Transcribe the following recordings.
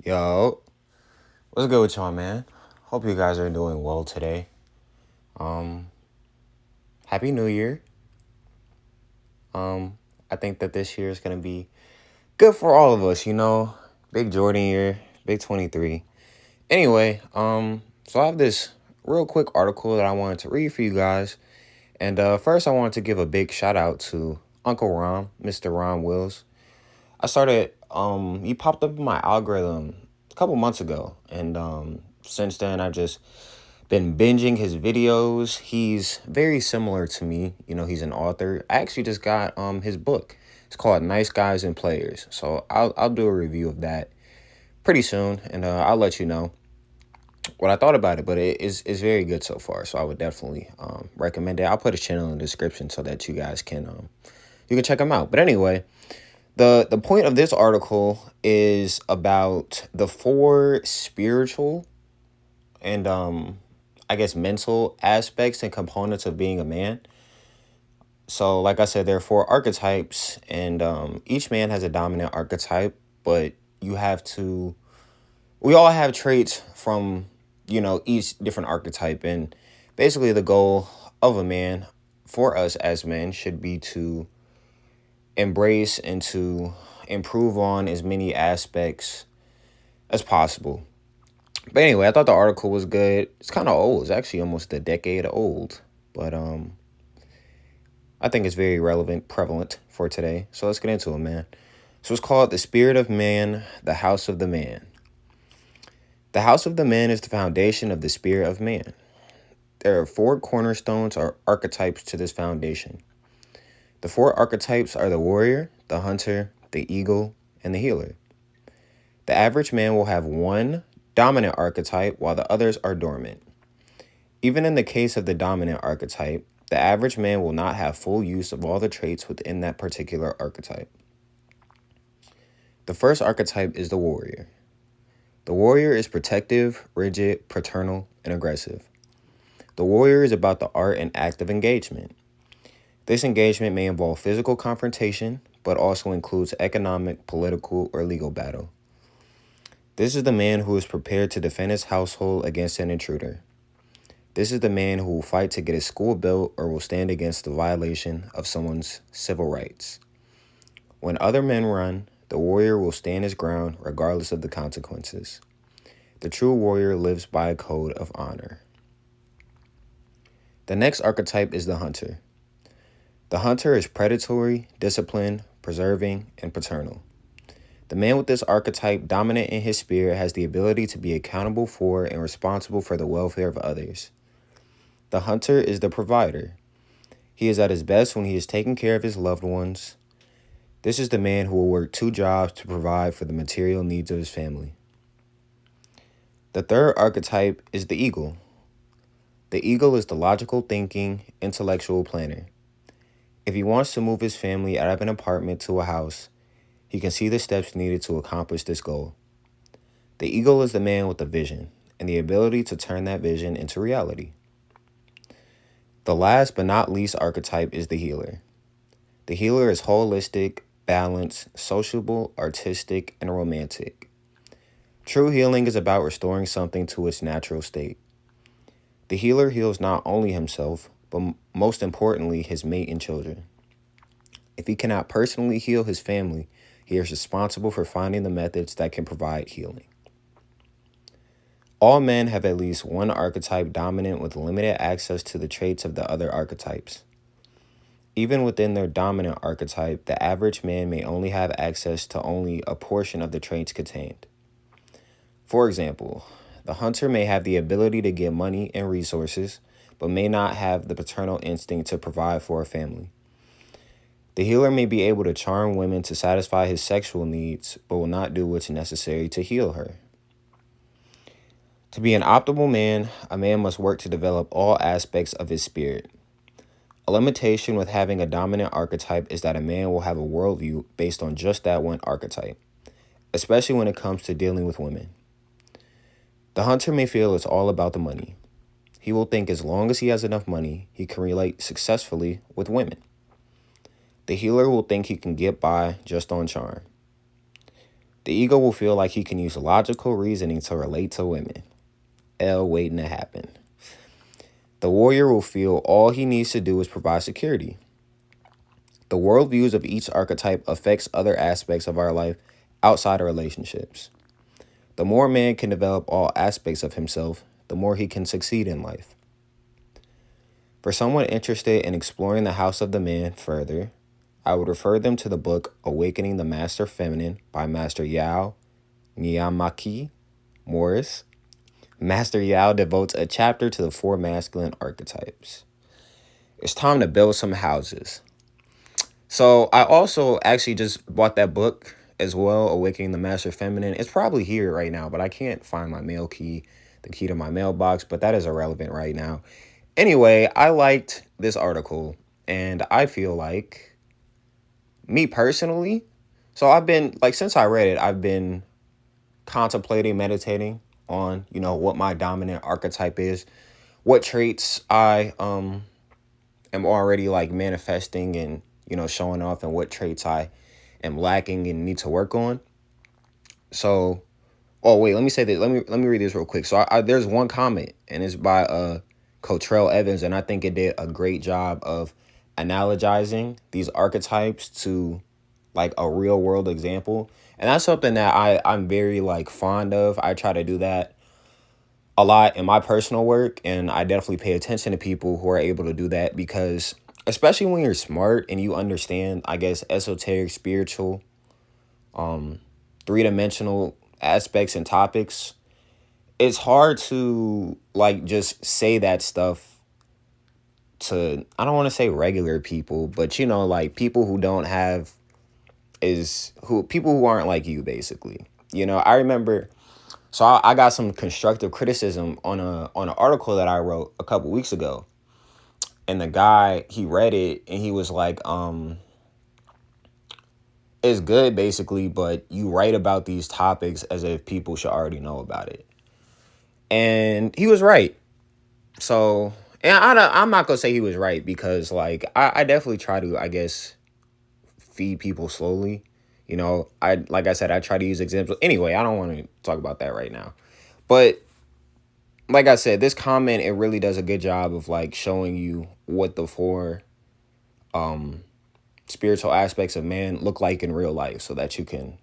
Yo, what's good with y'all, man? Hope you guys are doing well today. Um, Happy New Year. I think that this year is gonna be good for all of us. Big Jordan year, big 23. Anyway, so I have this real quick article that I wanted to read for you guys. And first, I wanted to give a big shout out to Uncle Ron, Mr. Ron Wills. He popped up in my algorithm a couple months ago, and since then, I've just been binging his videos. He's very similar to me. He's an author. I actually just got his book. It's called Nice Guys and Players. So I'll do a review of that pretty soon, and I'll let you know what I thought about it. But it's very good so far. So I would definitely recommend it. I'll put his channel in the description so that you can check him out. But anyway, the point of this article is about the four spiritual and I guess mental aspects and components of being a man. So like I said, there are four archetypes, and each man has a dominant archetype, but you have to we all have traits from each different archetype. And basically the goal of a man for us as men should be to embrace and to improve on as many aspects as possible. But anyway, I thought the article was good. It's kind of old. It's actually almost a decade old. But I think it's very relevant, prevalent for today. So let's get into it, man. So it's called The Spirit of Man, the House of the Man. The House of the Man is the foundation of the spirit of man. There are four cornerstones or archetypes to this foundation. The four archetypes are the warrior, the hunter, the eagle, and the healer. The average man will have one dominant archetype while the others are dormant. Even in the case of the dominant archetype, the average man will not have full use of all the traits within that particular archetype. The first archetype is the warrior. The warrior is protective, rigid, paternal, and aggressive. The warrior is about the art and act of engagement. This engagement may involve physical confrontation, but also includes economic, political, or legal battle. This is the man who is prepared to defend his household against an intruder. This is the man who will fight to get his school built or will stand against the violation of someone's civil rights. When other men run, the warrior will stand his ground regardless of the consequences. The true warrior lives by a code of honor. The next archetype is the hunter. The hunter is predatory, disciplined, preserving, and paternal. The man with this archetype dominant in his spirit has the ability to be accountable for and responsible for the welfare of others. The hunter is the provider. He is at his best when he is taking care of his loved ones. This is the man who will work two jobs to provide for the material needs of his family. The third archetype is the eagle. The eagle is the logical thinking, intellectual planner. If he wants to move his family out of an apartment to a house, he can see the steps needed to accomplish this goal. The eagle is the man with the vision and the ability to turn that vision into reality. The last but not least archetype is the healer. The healer is holistic, balanced, sociable, artistic, and romantic. True healing is about restoring something to its natural state. The healer heals not only himself, but most importantly, his mate and children. If he cannot personally heal his family, he is responsible for finding the methods that can provide healing. All men have at least one archetype dominant with limited access to the traits of the other archetypes. Even within their dominant archetype, the average man may only have access to only a portion of the traits contained. For example, the hunter may have the ability to get money and resources, but may not have the paternal instinct to provide for a family. The healer may be able to charm women to satisfy his sexual needs, but will not do what's necessary to heal her. To be an optimal man, a man must work to develop all aspects of his spirit. A limitation with having a dominant archetype is that a man will have a worldview based on just that one archetype, especially when it comes to dealing with women. The hunter may feel it's all about the money. He will think as long as he has enough money, he can relate successfully with women. The healer will think he can get by just on charm. The ego will feel like he can use logical reasoning to relate to women. L waiting to happen. The warrior will feel all he needs to do is provide security. The worldviews of each archetype affects other aspects of our life outside of relationships. The more man can develop all aspects of himself, the more he can succeed in life. For someone interested in exploring the house of the man further, I would refer them to the book Awakening the Master Feminine by Master Yao Nyamaki Morris. Master Yao devotes a chapter to the four masculine archetypes. It's time to build some houses. So I also actually just bought that book as well, Awakening the Master Feminine. It's probably here right now, but I can't find my mail key, the key to my mailbox, but that is irrelevant right now. Anyway, I liked this article, and I feel like, me personally, so I've been, like, since I read it, I've been contemplating, meditating on, what my dominant archetype is, what traits I am already like manifesting and, showing off, and what traits I am lacking and need to work on. So, oh wait, let me say that. Let me read this real quick. So there's one comment, and it's by Cotrell Evans, and I think it did a great job of analogizing these archetypes to like a real world example. And that's something that I'm very like fond of. I try to do that a lot in my personal work, and I definitely pay attention to people who are able to do that, because especially when you're smart and you understand, I guess, esoteric, spiritual, three-dimensional aspects and topics, it's hard to like just say that stuff to, I don't want to say regular people, but like people who don't have people who aren't like you, basically. I remember, so I got some constructive criticism on an article that I wrote a couple weeks ago. And the guy, he read it and he was like, it's good basically, but you write about these topics as if people should already know about it. And he was right. So, and I'm not going to say he was right, because like, I definitely try to, I guess, feed people slowly. Like I said, I try to use examples. Anyway, I don't want to talk about that right now. But like I said, this comment, it really does a good job of like showing you what the four spiritual aspects of man look like in real life, so that you can,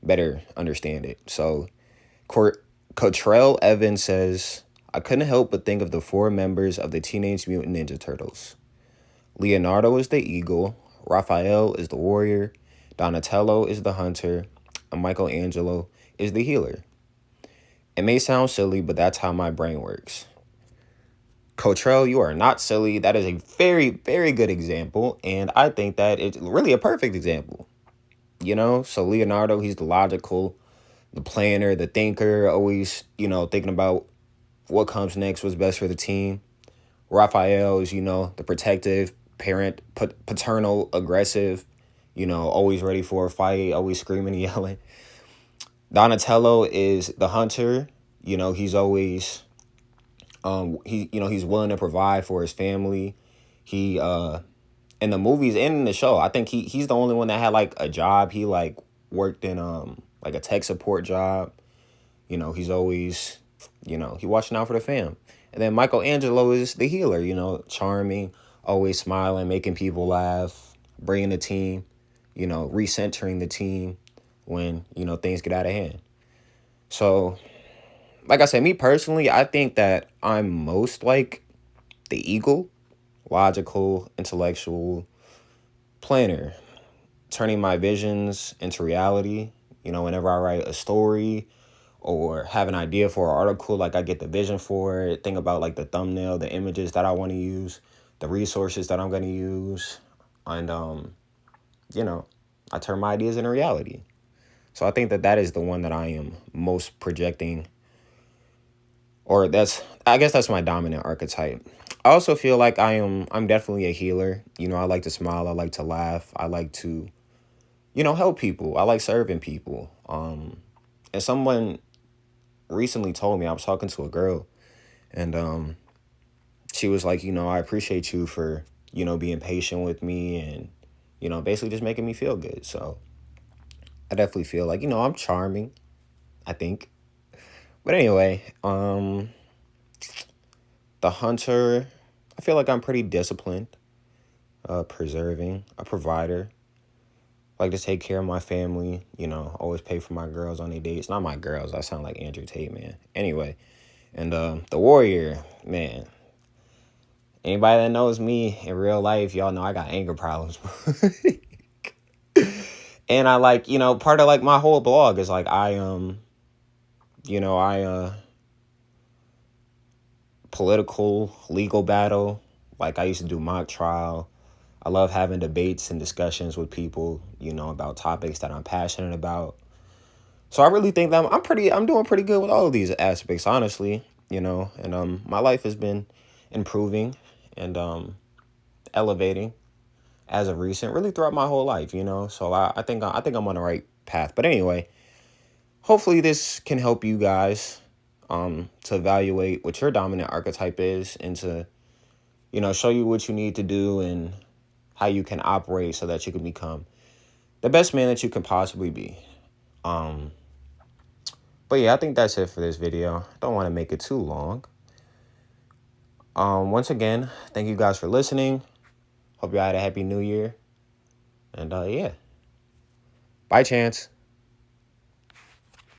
better understand it. So Cotrell Evans says, I couldn't help but think of the four members of the Teenage Mutant Ninja Turtles. Leonardo is the eagle, Raphael is the warrior, Donatello is the hunter, and Michelangelo is the healer. It may sound silly, but that's how my brain works. Cotrell, you are not silly. That is a very, very good example, and I think that it's really a perfect example. So Leonardo, he's the logical, the planner, the thinker, always, thinking about what comes next, what's best for the team. Raphael is, the protective, parent, paternal, aggressive, always ready for a fight, always screaming and yelling. Donatello is the hunter. He's always, he's willing to provide for his family. He, in the movies and in the show, I think he's the only one that had like a job. He like worked in, like a tech support job. He's always, he watching out for the fam. And then Michelangelo is the healer, charming, always smiling, making people laugh, bringing the team, recentering the team when, things get out of hand. So, like I said, me personally, I think that I'm most like the eagle, logical, intellectual, planner, turning my visions into reality. Whenever I write a story or have an idea for an article, like I get the vision for it, think about like the thumbnail, the images that I want to use, the resources that I'm going to use, and I turn my ideas into reality. So I think that is the one that I am most projecting, or I guess that's my dominant archetype. I also feel like I'm definitely a healer. I like to smile, I like to laugh, I like to, help people. I like serving people. And someone recently told me, I was talking to a girl, and she was like, I appreciate you for, being patient with me and, basically just making me feel good. So I definitely feel like, I'm charming, I think. But anyway, the hunter, I feel like I'm pretty disciplined, preserving, a provider. Like to take care of my family, always pay for my girls on their dates. Not my girls, I sound like Andrew Tate, man. Anyway, and the warrior, man. Anybody that knows me in real life, y'all know I got anger problems. And I like, part of like my whole blog is like I political legal battle. Like I used to do mock trial. I love having debates and discussions with people, about topics that I'm passionate about. So I really think that I'm doing pretty good with all of these aspects, honestly, and my life has been improving and elevating as of recent, really throughout my whole life, So I think I'm on the right path. But anyway, hopefully this can help you guys to evaluate what your dominant archetype is and to, show you what you need to do and how you can operate so that you can become the best man that you can possibly be. Um, but yeah, I think that's it for this video. Don't want to make it too long. Once again, thank you guys for listening. Hope you had a happy new year. And yeah, bye, Chance.